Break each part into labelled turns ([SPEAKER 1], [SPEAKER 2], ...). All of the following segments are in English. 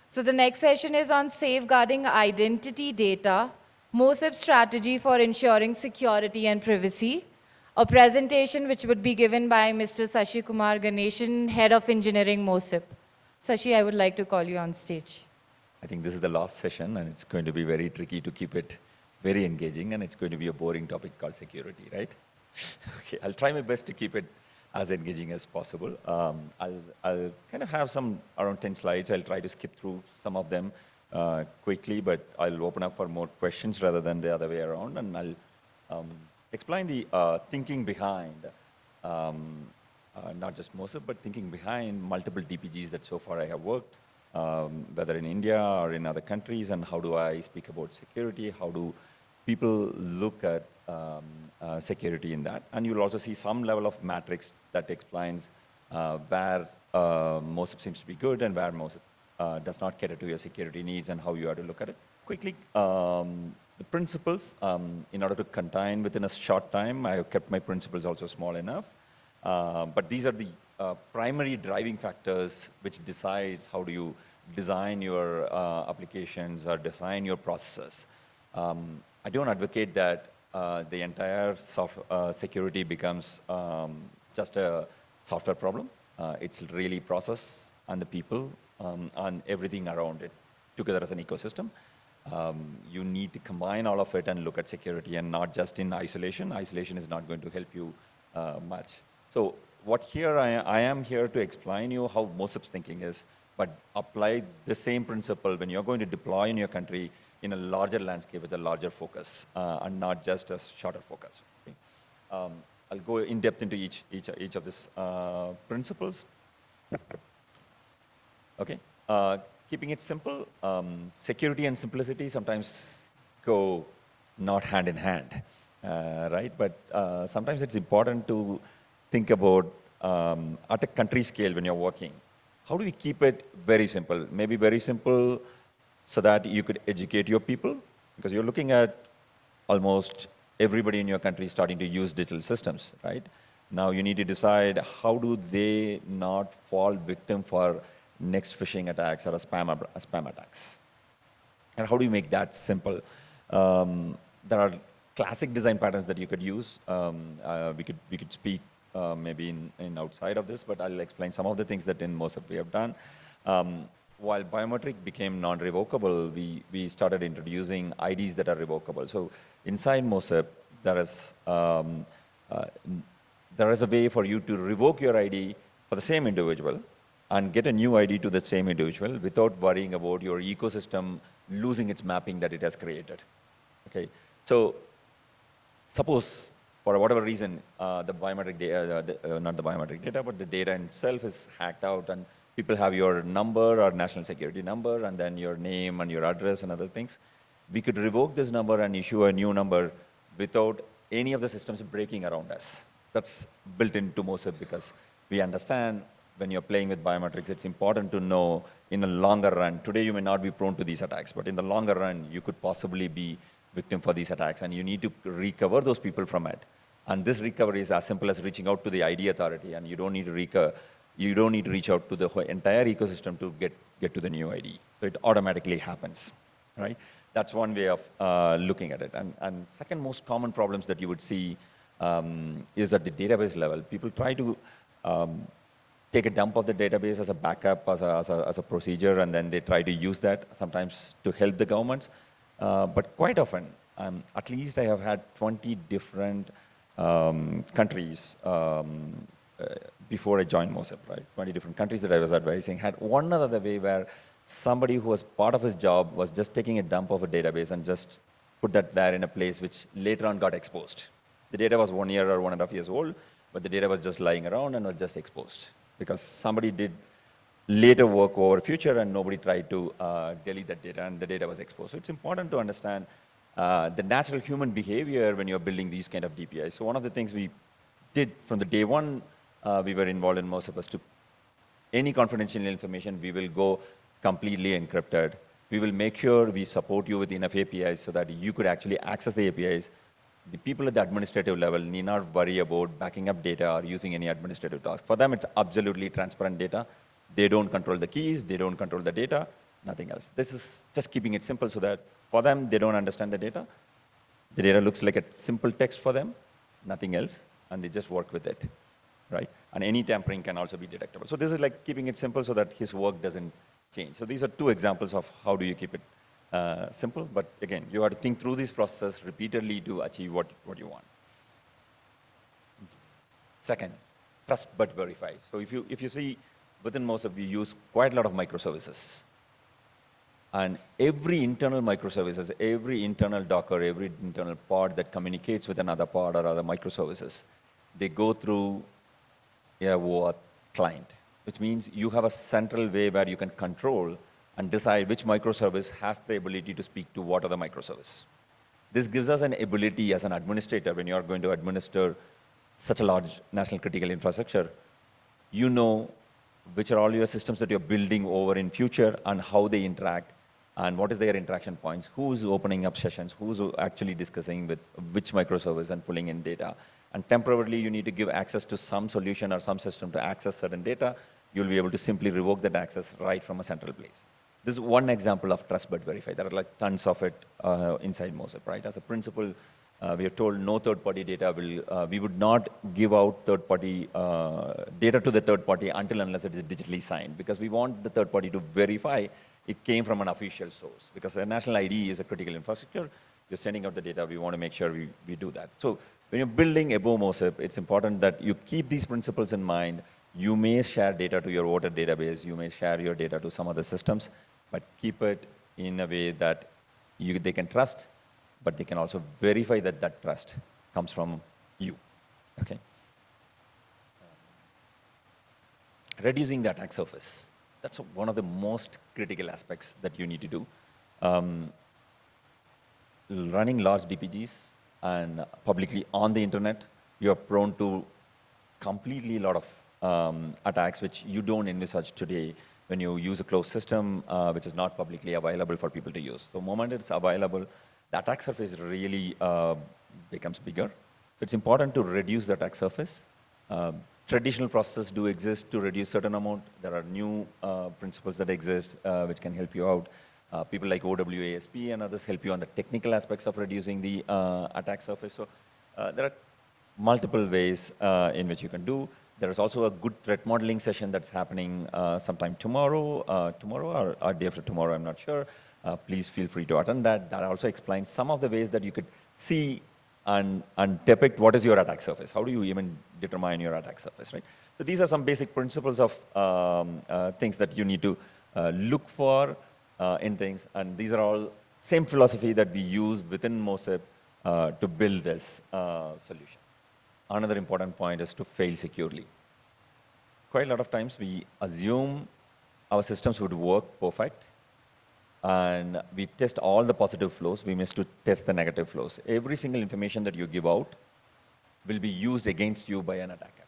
[SPEAKER 1] So the next session is on safeguarding identity data, MOSIP strategy for ensuring security and privacy. A presentation which would be given by Mr. Sasikumar Ganesan, Head of Engineering, MOSIP. Sashi, I would like to call you on stage.
[SPEAKER 2] I think this is the last session, and it's going to be very tricky to keep it very engaging, and it's going to be a boring topic called security, right? Okay, I'll try my best to keep it as engaging as possible. I'll kind of have some around 10 slides. I'll try to skip through some of them quickly, but I'll open up for more questions rather than the other way around, and I'll explain the thinking behind not just MOSIP, but thinking behind multiple DPGs that so far I have worked, whether in India or in other countries, and how do I speak about security, how do people look at security in that. And you'll also see some level of matrix that explains where MOSIP seems to be good and where MOSIP does not cater to your security needs and how you have to look at it. Quickly, the principles, in order to contain within a short time, I have kept my principles also small enough. But these are the primary driving factors which decides how do you design your applications or design your processes. I don't advocate that the entire security becomes just a software problem. It's really process and the people and everything around it together as an ecosystem. You need to combine all of it and look at security and not just in isolation. Isolation is not going to help you much. So what here I am here to explain you how MOSIP's thinking is, but apply the same principle when you're going to deploy in your country in a larger landscape with a larger focus and not just a shorter focus. Okay? I'll go in depth into each of these principles. Okay. Keeping it simple, security and simplicity sometimes go not hand in hand, right? But sometimes it's important to think about at a country scale when you're working. How do we keep it very simple? Maybe very simple so that you could educate your people, because you're looking at almost everybody in your country starting to use digital systems, right? Now you need to decide how do they not fall victim for next phishing attacks or a spam attacks. And how do you make that simple? There are classic design patterns that you could use. We could speak maybe in outside of this, but I'll explain some of the things that in MOSIP we have done. While biometric became non-revocable, we started introducing IDs that are revocable. So inside MOSIP, there is a way for you to revoke your ID for the same individual and get a new ID to the same individual without worrying about your ecosystem losing its mapping that it has created. Okay, so suppose for whatever reason the biometric data, not the biometric data, but the data itself is hacked out, and people have your number or national security number, and then your name and your address and other things. We could revoke this number and issue a new number without any of the systems breaking around us. That's built into MOSIP because we understand when you're playing with biometrics, it's important to know in the longer run. Today you may not be prone to these attacks, but in the longer run, you could possibly be victim for these attacks, and you need to recover those people from it. And this recovery is as simple as reaching out to the ID authority, and you don't need to reach out to the whole entire ecosystem to get to the new ID. So it automatically happens, right? That's one way of looking at it. And second most common problems that you would see is at the database level. People try to take a dump of the database as a backup, as a procedure, and then they try to use that sometimes to help the governments. But quite often, at least I have had 20 different countries before I joined MOSIP, right? 20 different countries that I was advising had one other way where somebody who was part of his job was just taking a dump of a database and just put that there in a place which later on got exposed. The data was 1 year or 1.5 years old, but the data was just lying around and was just exposed because somebody did later work over future and nobody tried to delete that data, and the data was exposed. So it's important to understand the natural human behavior when you're building these kind of DPIs. So one of the things we did from the day one we were involved in MOSIP was to any confidential information, we will go completely encrypted. We will make sure we support you with enough APIs so that you could actually access the APIs. The people at the administrative level need not worry about backing up data or using any administrative task. For them, it's absolutely transparent data. They don't control the keys, they don't control the data. nothing else. This is just keeping it simple so that for them, they don't understand the data. The data looks like a simple text for them, nothing else, and they just work with it, right? And any tampering can also be detectable. So this is like keeping it simple so that his work doesn't change. So these are two examples of how do you keep it simple. But again, you have to think through this process repeatedly to achieve what you want. Second, trust but verify. So if you see within MOSIP, we use quite a lot of microservices. And every internal microservices, every internal Docker, every internal pod that communicates with another pod or other microservices, they go through a OAuth client, which means you have a central way where you can control and decide which microservice has the ability to speak to what other microservice. This gives us an ability as an administrator when you are going to administer such a large national critical infrastructure, you know which are all your systems that you're building over in future and how they interact and what is their interaction points, who's opening up sessions, who's actually discussing with which microservice and pulling in data. And temporarily you need to give access to some solution or some system to access certain data, you'll be able to simply revoke that access right from a central place. This is one example of trust but verify. There are like tons of it inside MOSIP, right? As a principle, we are told no third-party data will, we would not give out third-party data to the third party until unless it is digitally signed, because we want the third party to verify it came from an official source. Because a national ID is a critical infrastructure, you're sending out the data, we want to make sure we do that. So when you're building above MOSIP, it's important that you keep these principles in mind. You may share data to your voter database, you may share your data to some other systems, but keep it in a way that they can trust, but they can also verify that that trust comes from you, okay? Reducing the attack surface. That's one of the most critical aspects that you need to do. Running large DPGs and publicly on the internet, you're prone to completely a lot of attacks which you don't envisage today when you use a closed system which is not publicly available for people to use. So the moment it's available, the attack surface really becomes bigger. It's important to reduce the attack surface. Traditional processes do exist to reduce certain amount. There are new principles that exist which can help you out. People like OWASP and others help you on the technical aspects of reducing the attack surface. So there are multiple ways in which you can do. There is also a good threat modeling session that's happening sometime tomorrow or day after tomorrow, I'm not sure. Please feel free to attend that. That also explains some of the ways that you could see and depict what is your attack surface. How do you even determine your attack surface, right? So these are some basic principles of things that you need to look for in things. And these are all same philosophy that we use within MOSIP to build this solution. Another important point is to fail securely. Quite a lot of times we assume our systems would work perfect, and we test all the positive flows, we miss to test the negative flows. Every single information that you give out will be used against you by an attacker.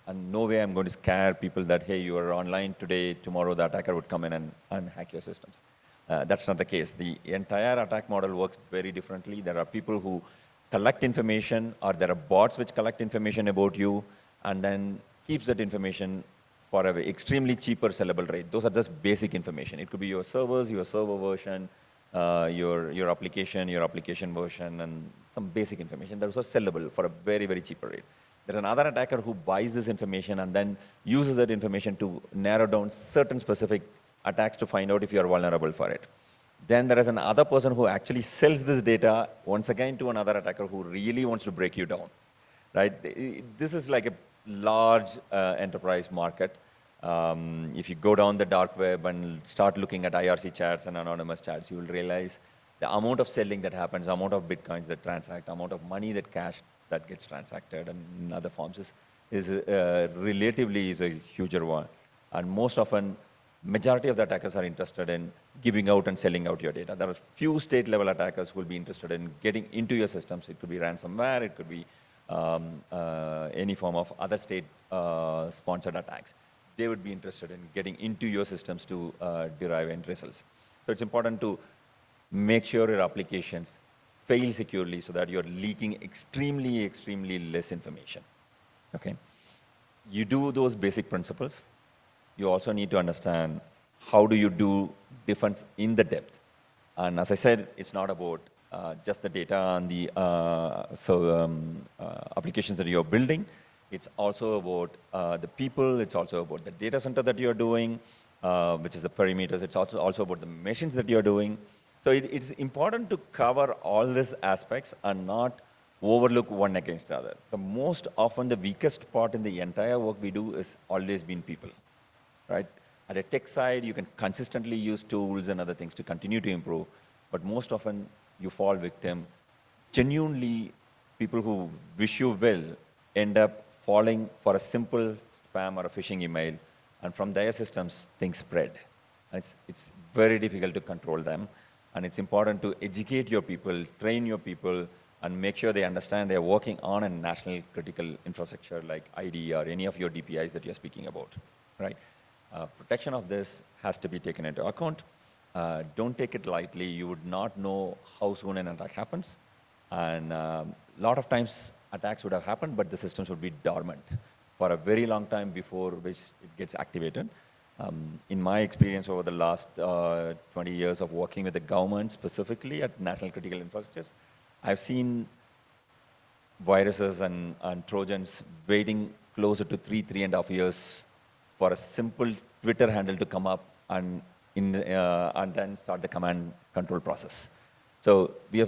[SPEAKER 2] And no way I'm going to scare people that, hey, you are online today, tomorrow the attacker would come in and hack your systems. That's not the case. The entire attack model works very differently. There are people who collect information, or there are bots which collect information about you and then keeps that information for an extremely cheaper sellable rate. Those are just basic information. It could be your servers, your server version, your application version, and some basic information. Those are sellable for a very, very cheaper rate. There's another attacker who buys this information and then uses that information to narrow down certain specific attacks to find out if you're vulnerable for it. Then there is another person who actually sells this data once again to another attacker who really wants to break you down, right? This is like a large enterprise market. If you go down the dark web and start looking at IRC chats and anonymous chats, you will realize the amount of selling that happens, the amount of bitcoins that transact, the amount of money that cash that gets transacted and in other forms is relatively is a huger one. And most often, majority of the attackers are interested in giving out and selling out your data. There are few state-level attackers who will be interested in getting into your systems. It could be ransomware, it could be any form of other state-sponsored attacks. They would be interested in getting into your systems to derive end results. So it's important to make sure your applications fail securely so that you're leaking extremely, extremely less information, okay? You do those basic principles. You also need to understand how do you do defense in the depth? And as I said, it's not about just the data and the applications that you're building. It's also about the people. It's also about the data center that you're doing, which is the perimeters. It's also about the machines that you're doing. So it's important to cover all these aspects and not overlook one against the other. The most often the weakest part in the entire work we do is always been people, right? At a tech side, you can consistently use tools and other things to continue to improve, but most often you fall victim. Genuinely, people who wish you well end up falling for a simple spam or a phishing email, and from their systems, things spread. And it's very difficult to control them, and it's important to educate your people, train your people, and make sure they understand they're working on a national critical infrastructure like ID or any of your DPIs that you're speaking about, right? Protection of this has to be taken into account. Don't take it lightly. You would not know how soon an attack happens. And a lot of times attacks would have happened, but the systems would be dormant for a very long time before which it gets activated. In my experience over the last 20 years of working with the government, specifically at national critical infrastructures, I've seen viruses and Trojans waiting closer to 3.5 years for a simple Twitter handle to come up and then start the command control process. So we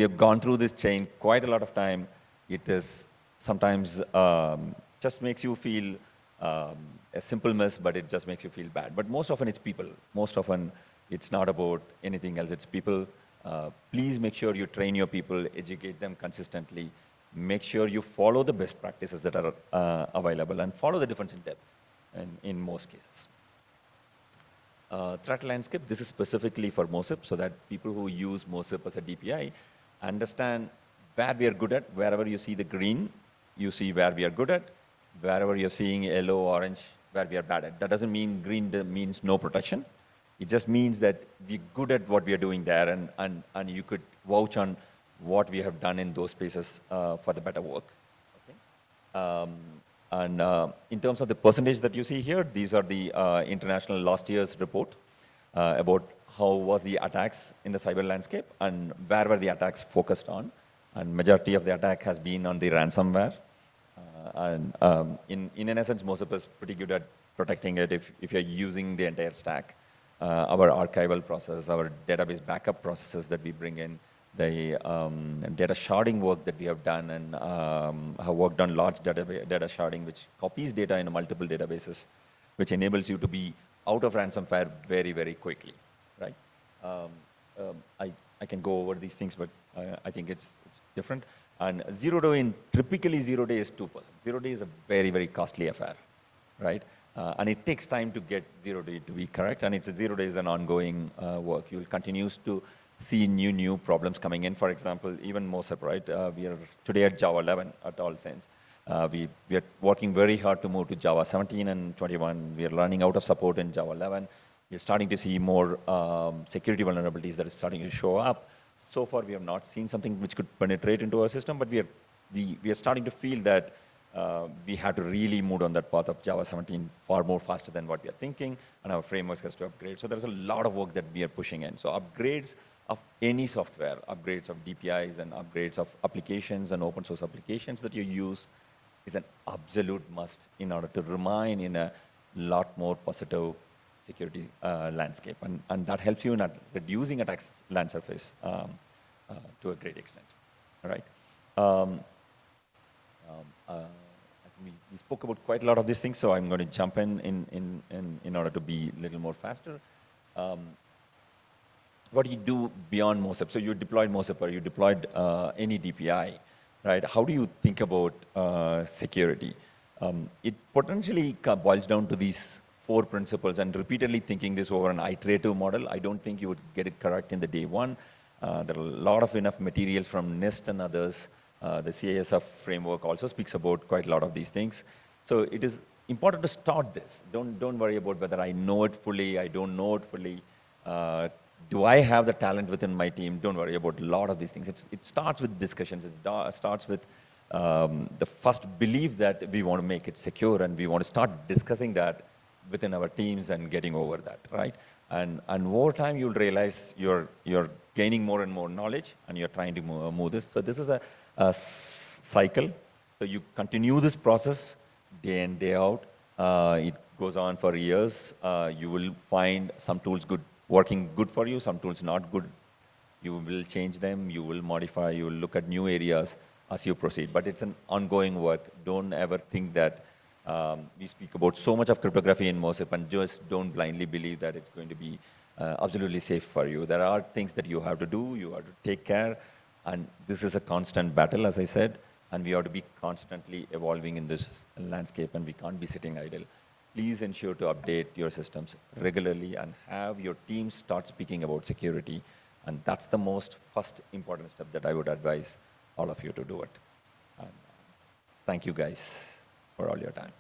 [SPEAKER 2] have gone through this chain quite a lot of time. It is sometimes just makes you feel a simple miss, but it just makes you feel bad. But most often it's people. Most often it's not about anything else. It's people. Please make sure you train your people, educate them consistently. Make sure you follow the best practices that are available and follow the defense in depth in most cases. Threat landscape, this is specifically for MOSIP, so that people who use MOSIP as a DPI understand where we are good at. Wherever you see the green, you see where we are good at. Wherever you're seeing yellow, orange, where we are bad at. That doesn't mean green means no protection. It just means that we're good at what we are doing there, and you could vouch on what we have done in those spaces for the better work. Okay? In terms of the percentage that you see here, these are the international last year's report about how was the attacks in the cyber landscape and where were the attacks focused on. And majority of the attack has been on the ransomware. In essence, MOSIP is pretty good at protecting it if you're using the entire stack. Our archival process, our database backup processes that we bring in, the data sharding work that we have done, and have worked on large data sharding, which copies data in multiple databases, which enables you to be out of ransomware very, very quickly, right? I can go over these things, but I think it's different. And typically 0 day is 2%. 0 day is a very, very costly affair, right? And it takes time to get 0 day to be correct, and it's 0 day is an ongoing work. You'll continue to see new problems coming in. For example, even MOSIP, right? We are today at Java 11 at all sense. We are working very hard to move to Java 17 and 21. We are running out of support in Java 11. We're starting to see more security vulnerabilities that are starting to show up. So far, we have not seen something which could penetrate into our system, but we are starting to feel that we have to really move on that path of Java 17 far more faster than what we are thinking, and our frameworks has to upgrade. So there's a lot of work that we are pushing in. So upgrades of any software, upgrades of DPIs and upgrades of applications and open source applications that you use is an absolute must in order to remain in a lot more positive security landscape. And that helps you in reducing attacks land surface to a great extent. All right. I think we spoke about quite a lot of these things, so I'm going to jump in order to be a little more faster. What do you do beyond MOSIP? So you deployed MOSIP or you deployed any DPI, right? How do you think about security? It potentially boils down to these 4 principles, and repeatedly thinking this over an iterative model. I don't think you would get it correct in the day one. There are a lot of enough materials from NIST and others. The CISF framework also speaks about quite a lot of these things. So it is important to start this. Don't worry about whether I know it fully, I don't know it fully. Do I have the talent within my team? Don't worry about a lot of these things. It starts with discussions. It starts with the first belief that we want to make it secure, and we want to start discussing that within our teams and getting over that, right? And over time, you'll realize you're gaining more and more knowledge, and you're trying to move this. So this is a cycle. So you continue this process day in, day out. It goes on for years. You will find some tools working good for you, some tools not good. You will change them, you will modify, you will look at new areas as you proceed. But it's an ongoing work. Don't ever think that we speak about so much of cryptography in MOSIP, and just don't blindly believe that it's going to be absolutely safe for you. There are things that you have to do, you have to take care, and this is a constant battle, as I said, and we have to be constantly evolving in this landscape, and we can't be sitting idle. Please ensure to update your systems regularly and have your team start speaking about security. And that's the most first important step that I would advise all of you to do it. And thank you guys for all your time.